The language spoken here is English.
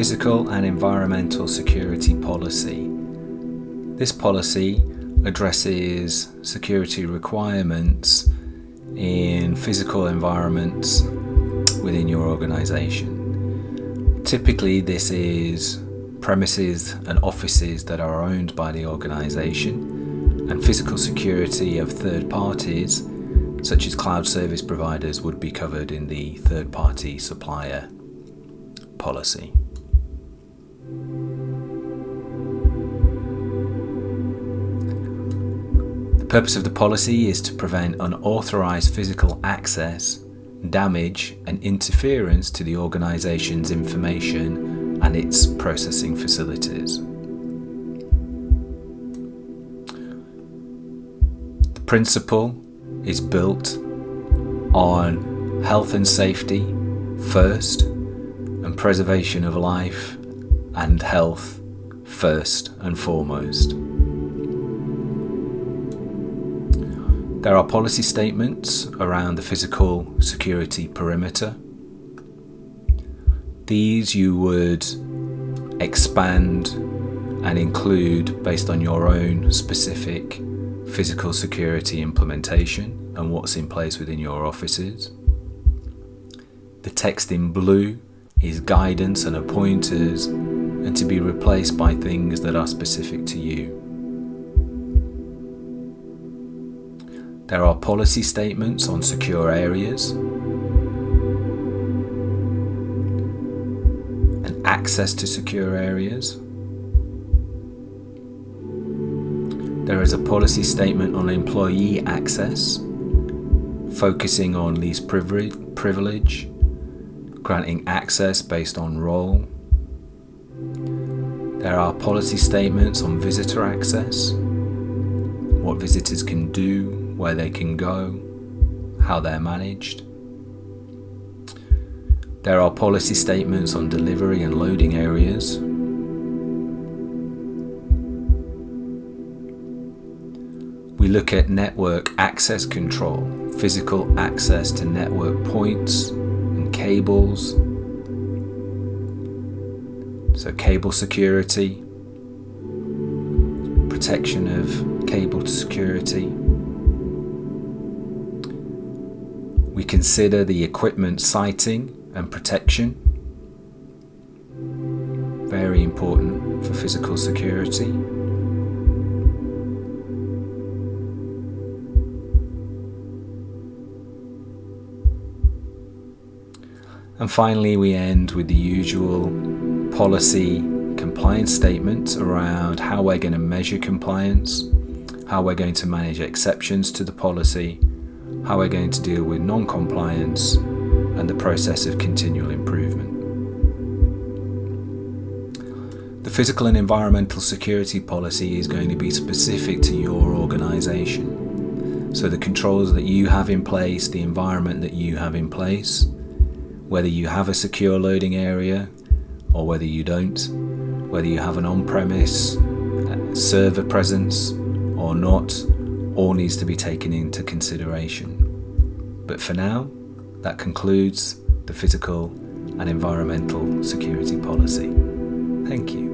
Physical and environmental security policy. This policy addresses security requirements in physical environments within your organization. Typically, this is premises and offices that are owned by the organization, and physical security of third parties, such as cloud service providers, would be covered in the third-party supplier policy. The purpose of the policy is to prevent unauthorized physical access, damage, and interference to the organization's information and its processing facilities. The principle is built on health and safety first, and preservation of life and health first and foremost. There are policy statements around the physical security perimeter. These you would expand and include based on your own specific physical security implementation and what's in place within your offices. The text in blue is guidance and pointers, and to be replaced by things that are specific to you. There are policy statements on secure areas and access to secure areas. There is a policy statement on employee access, focusing on least privilege, granting access based on role. There are policy statements on visitor access, what visitors can do, where they can go, how they're managed. There are policy statements on delivery and loading areas. We look at network access control, physical access to network points and cables. So cable security, protection of cable security. We consider the equipment siting and protection, very important for physical security. And finally, we end with the usual policy compliance statements around how we're going to measure compliance, how we're going to manage exceptions to the policy, how we're going to deal with non-compliance, and the process of continual improvement. The physical and environmental security policy is going to be specific to your organization. So the controls that you have in place, the environment that you have in place, whether you have a secure loading area or whether you don't, whether you have an on-premise server presence or not, all needs to be taken into consideration. But for now, that concludes the physical and environmental security policy. Thank you.